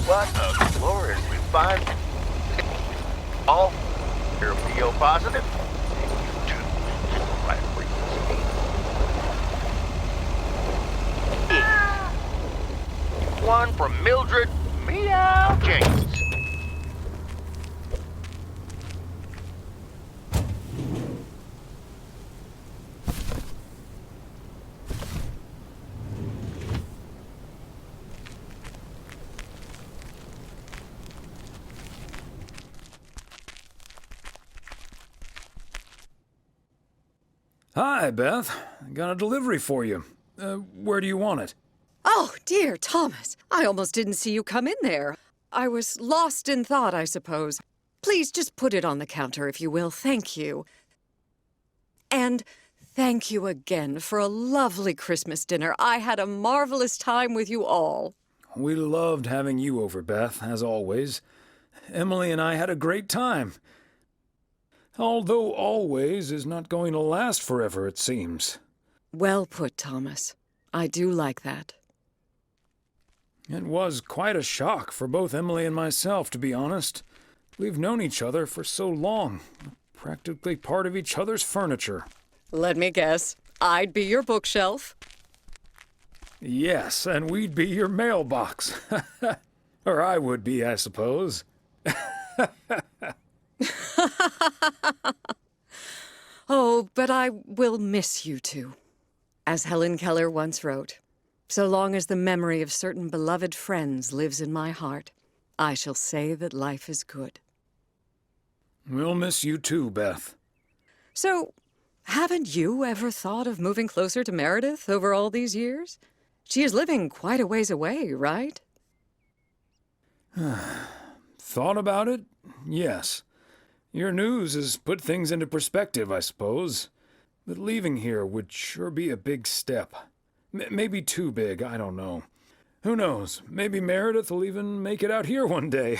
What a glorious refined. All your PO positive. Two right frequency. One from Mildred Meow James. Hi, Beth. Got a delivery for you. Where do you want it? Oh, dear Thomas. I almost didn't see you come in there. I was lost in thought, I suppose. Please just put it on the counter, if you will. Thank you. And thank you again for a lovely Christmas dinner. I had a marvelous time with you all. We loved having you over, Beth, as always. Emily and I had a great time. Although always is not going to last forever, it seems. Well put, Thomas. I do like that. It was quite a shock for both Emily and myself, to be honest. We've known each other for so long, practically part of each other's furniture. Let me guess. I'd be your bookshelf. Yes, and we'd be your mailbox. Or I would be, I suppose. Oh, but I will miss you two. As Helen Keller once wrote, so long as the memory of certain beloved friends lives in my heart, I shall say that life is good. We'll miss you too, Beth. So, haven't you ever thought of moving closer to Meredith over all these years? She is living quite a ways away, right? Thought about it? Yes. Your news has put things into perspective, I suppose. But leaving here would sure be a big step. Maybe too big, I don't know. Who knows? Maybe Meredith will even make it out here one day.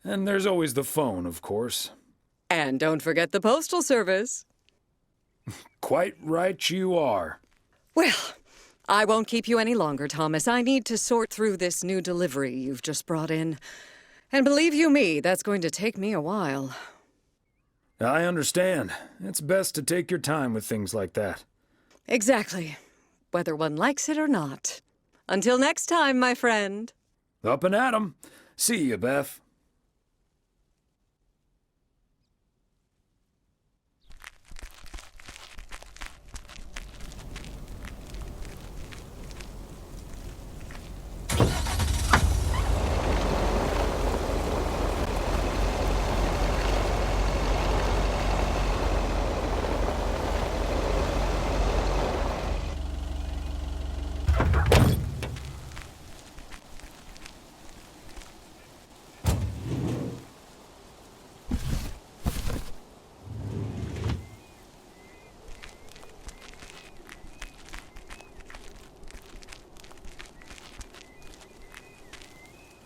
And there's always the phone, of course. And don't forget the postal service. Quite right you are. Well, I won't keep you any longer, Thomas. I need to sort through this new delivery you've just brought in. And believe you me, that's going to take me a while. I understand. It's best to take your time with things like that. Exactly. Whether one likes it or not. Until next time, my friend. Up and at 'em. See you, Beth.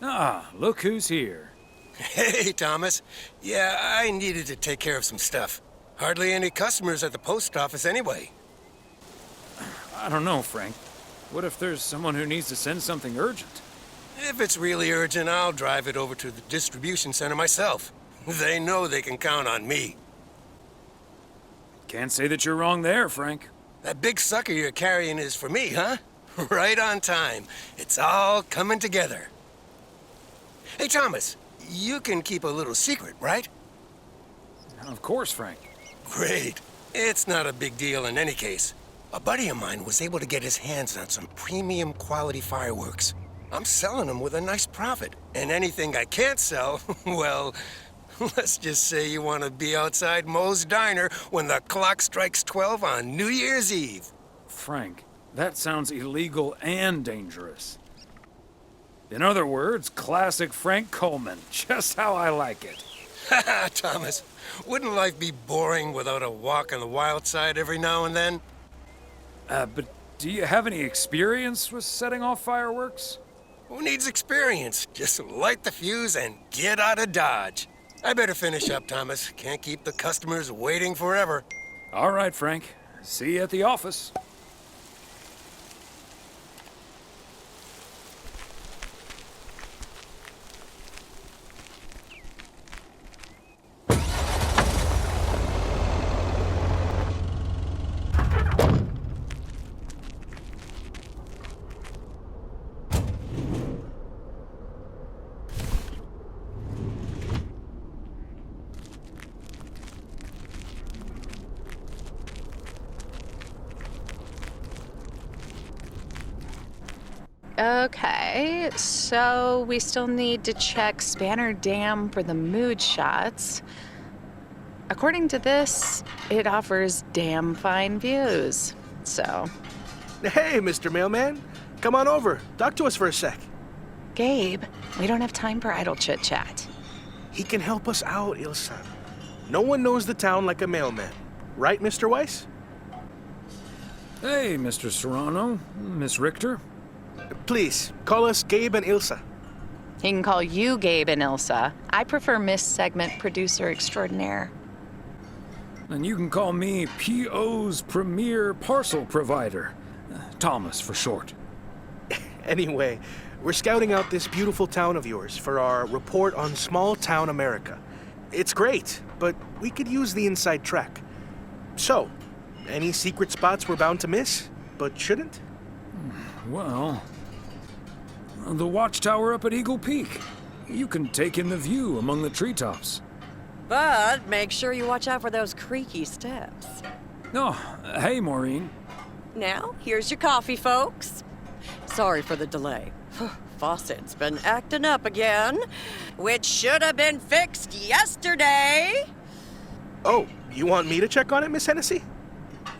Ah, look who's here. Hey, Thomas. Yeah, I needed to take care of some stuff. Hardly any customers at the post office anyway. I don't know, Frank. What if there's someone who needs to send something urgent? If it's really urgent, I'll drive it over to the distribution center myself. They know they can count on me. Can't say that you're wrong there, Frank. That big sucker you're carrying is for me, huh? Right on time. It's all coming together. Hey, Thomas, you can keep a little secret, right? Of course, Frank. Great. It's not a big deal in any case. A buddy of mine was able to get his hands on some premium quality fireworks. I'm selling them with a nice profit. And anything I can't sell, well, let's just say you want to be outside Moe's Diner when the clock strikes 12 on New Year's Eve. Frank, that sounds illegal and dangerous. In other words, classic Frank Coleman, just how I like it. Haha, Thomas, wouldn't life be boring without a walk on the wild side every now and then? But do you have any experience with setting off fireworks? Who needs experience? Just light the fuse and get out of Dodge. I better finish up, Thomas. Can't keep the customers waiting forever. All right, Frank. See you at the office. Okay, so we still need to check Spanner Dam for the mood shots. According to this, it offers damn fine views. So, Hey, Mr. Mailman. Come on over. Talk to us for a sec. Gabe, we don't have time for idle chit-chat. He can help us out, Ilsa. No one knows the town like a mailman. Right, Mr. Weiss? Hey, Mr. Serrano, Miss Richter. Please, call us Gabe and Ilsa. He can call you Gabe and Ilsa. I prefer Miss Segment Producer Extraordinaire. And you can call me PO's premier parcel provider. Thomas for short. Anyway, we're scouting out this beautiful town of yours for our report on small town America. It's great, but we could use the inside track. So, any secret spots we're bound to miss, but shouldn't? Well, the watchtower up at Eagle Peak. You can take in the view among the treetops. But make sure you watch out for those creaky steps. Oh, hey, Maureen. Now, here's your coffee, folks. Sorry for the delay. Faucet's been acting up again, which should have been fixed yesterday. Oh, you want me to check on it, Miss Hennessy?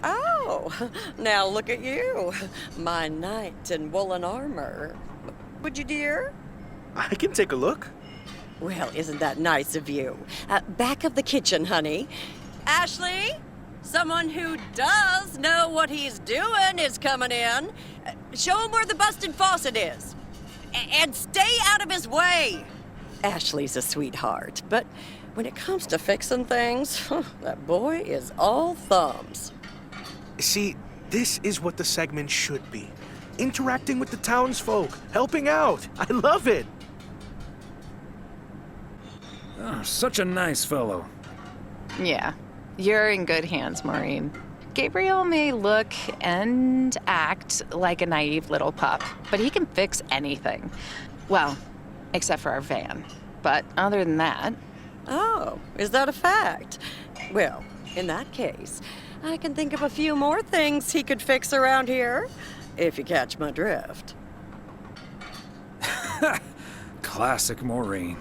Oh, now look at you, my knight in woolen armor. Would you, dear? I can take a look. Well, isn't that nice of you? Back of the kitchen, honey. Ashley, someone who does know what he's doing is coming in. Show him where the busted faucet is. And stay out of his way. Ashley's a sweetheart, but when it comes to fixing things, that boy is all thumbs. See, this is what the segment should be. Interacting with the townsfolk, helping out. I love it. Oh, such a nice fellow. Yeah, you're in good hands, Maureen. Gabriel may look and act like a naive little pup, but he can fix anything. Well, except for our van. But other than that... Oh, is that a fact? Well, in that case, I can think of a few more things he could fix around here, if you catch my drift. Classic Maureen.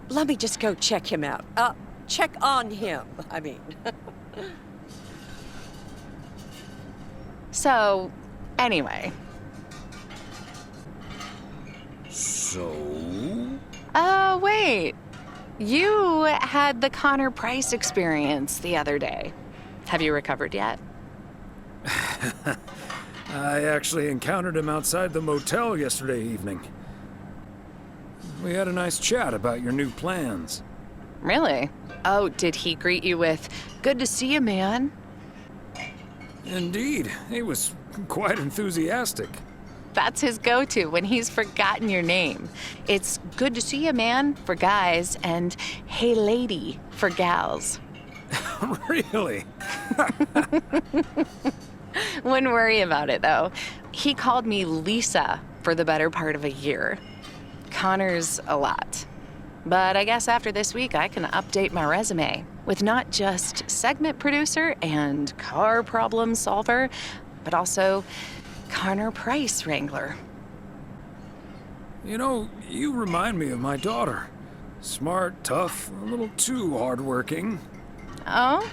Let me just go check him out. Check on him, I mean. So, anyway. So? Wait. You had the Connor Price experience the other day. Have you recovered yet? I actually encountered him outside the motel yesterday evening. We had a nice chat about your new plans. Really? Oh, did he greet you with, "Good to see you, man"? Indeed, he was quite enthusiastic. That's his go-to when he's forgotten your name. It's "Good to see you, man" for guys and "Hey, lady" for gals. Really? Wouldn't worry about it, though. He called me Lisa for the better part of a year. Connor's a lot. But I guess after this week, I can update my resume with not just segment producer and car problem solver, but also Connor Price wrangler. You know, you remind me of my daughter. Smart, tough, a little too hardworking. Oh?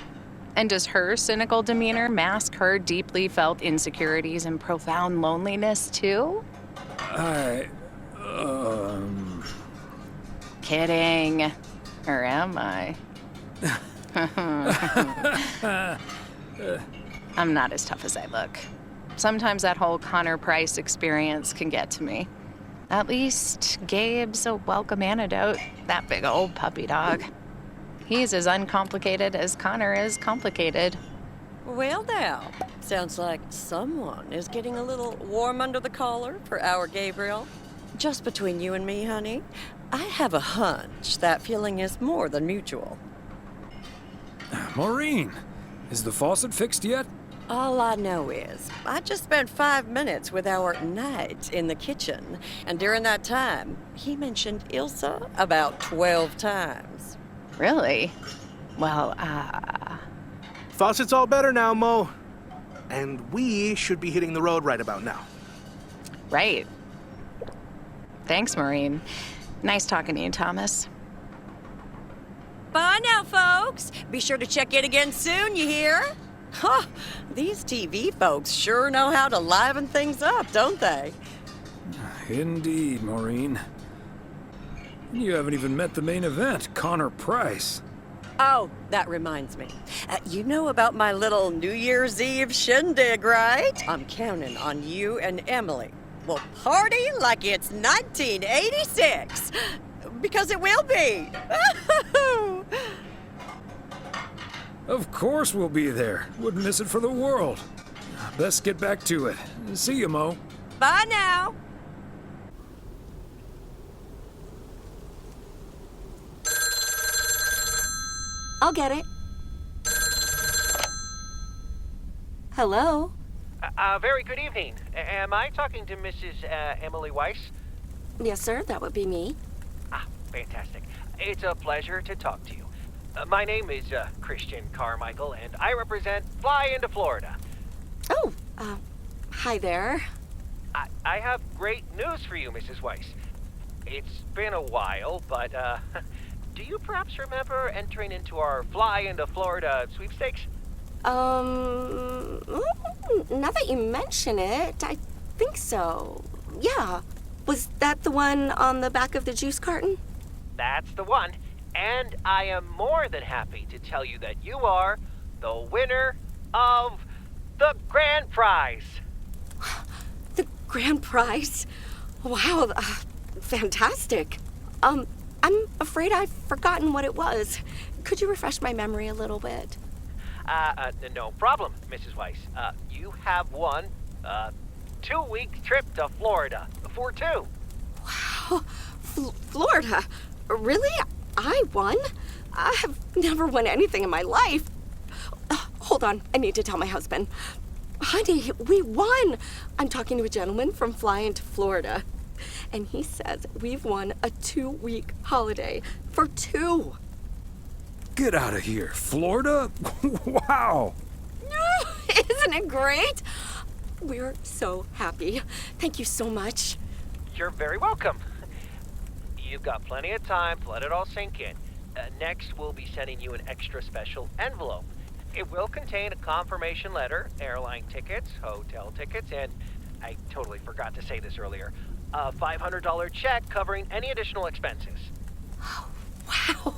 And does her cynical demeanor mask her deeply felt insecurities and profound loneliness, too? Kidding. Or am I? I'm not as tough as I look. Sometimes that whole Connor Price experience can get to me. At least Gabe's a welcome antidote, that big old puppy dog. He's as uncomplicated as Connor is complicated. Well now, sounds like someone is getting a little warm under the collar for our Gabriel. Just between you and me, honey, I have a hunch that feeling is more than mutual. Maureen, is the faucet fixed yet? All I know is, I just spent 5 minutes with our knight in the kitchen, and during that time, he mentioned Ilsa about 12 times. Really? Well, Faucet's all better now, Mo. And we should be hitting the road right about now. Right. Thanks, Maureen. Nice talking to you, Thomas. Bye now, folks. Be sure to check in again soon, you hear? Huh, these TV folks sure know how to liven things up, don't they? Indeed, Maureen. You haven't even met the main event, Connor Price. Oh, that reminds me. You know about my little New Year's Eve shindig, right? I'm counting on you and Emily. We'll party like it's 1986. Because it will be. Of course we'll be there. Wouldn't miss it for the world. Best get back to it. See you, Mo. Bye now. I'll get it. Hello? Very good evening. Am I talking to Mrs. Emily Weiss? Yes, sir, that would be me. Ah, fantastic. It's a pleasure to talk to you. My name is Christian Carmichael, and I represent Fly into Florida. Oh, hi there. I have great news for you, Mrs. Weiss. It's been a while, but do you perhaps remember entering into our Fly into Florida sweepstakes? Now that you mention it, I think so. Yeah. Was that the one on the back of the juice carton? That's the one. And I am more than happy to tell you that you are the winner of the grand prize. The grand prize? Wow, fantastic. I'm afraid I've forgotten what it was. Could you refresh my memory a little bit? No problem, Mrs. Weiss. You have won a 2-week trip to Florida for 2. Wow, Florida? Really? I won? I have never won anything in my life. Hold on, I need to tell my husband. Honey, we won! I'm talking to a gentleman from Fly into Florida, and he says we've won a 2-week holiday for 2. Get out of here. Florida? Wow. Isn't it great? We're so happy. Thank you so much. You're very welcome. You've got plenty of time to let it all sink in. Next, we'll be sending you an extra special envelope. It will contain a confirmation letter, airline tickets, hotel tickets, and I totally forgot to say this earlier, a $500 check covering any additional expenses. Oh, wow.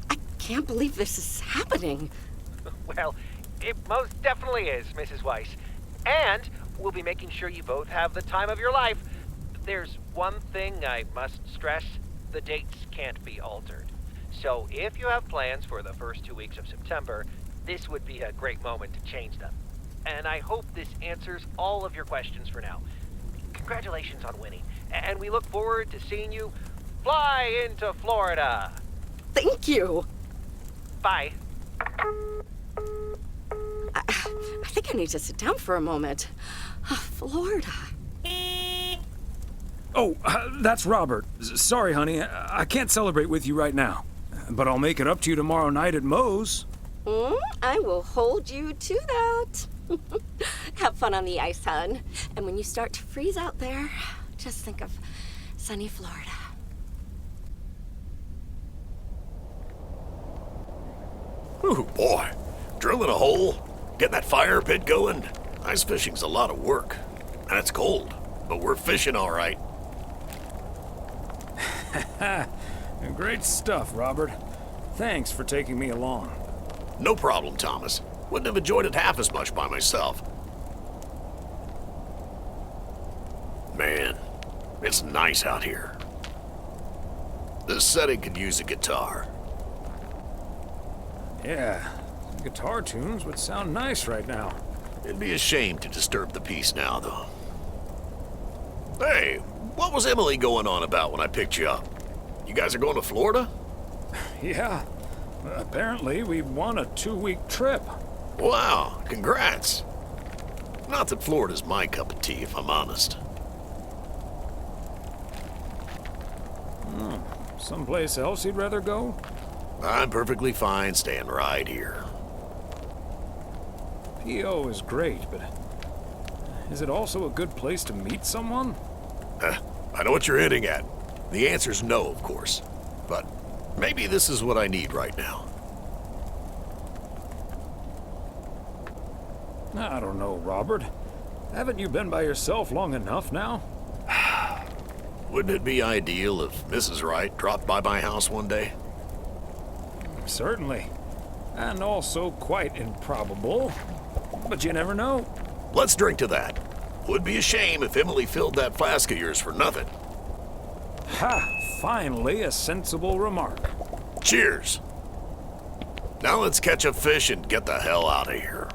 I can't believe this is happening. Well, it most definitely is, Mrs. Weiss. And we'll be making sure you both have the time of your life. There's one thing I must stress. The dates can't be altered. So if you have plans for the first 2 weeks of September, this would be a great moment to change them. And I hope this answers all of your questions for now. Congratulations on winning. And we look forward to seeing you fly into Florida. Thank you. Bye. I think I need to sit down for a moment. Florida. Oh, that's Robert. Sorry, honey. I can't celebrate with you right now. But I'll make it up to you tomorrow night at Mo's. I will hold you to that. Have fun on the ice, hon. And when you start to freeze out there, just think of sunny Florida. Ooh, boy. Drilling a hole, getting that fire pit going. Ice fishing's a lot of work. And it's cold, but we're fishing all right. Great stuff, Robert. Thanks for taking me along. No problem, Thomas. Wouldn't have enjoyed it half as much by myself. Man, it's nice out here. This setting could use a guitar. Yeah, guitar tunes would sound nice right now. It'd be a shame to disturb the peace now, though. Hey, what was Emily going on about when I picked you up? You guys are going to Florida? Yeah, apparently we won a 2-week trip. Wow, congrats. Not that Florida's my cup of tea, if I'm honest. Someplace else you'd rather go? I'm perfectly fine staying right here. PO is great, but is it also a good place to meet someone? I know what you're hitting at. The answer's no, of course. But maybe this is what I need right now. I don't know, Robert. Haven't you been by yourself long enough now? Wouldn't it be ideal if Mrs. Wright dropped by my house one day? Certainly. And also quite improbable. But you never know. Let's drink to that. Would be a shame if Emily filled that flask of yours for nothing. Ha! Finally, a sensible remark. Cheers. Now let's catch a fish and get the hell out of here.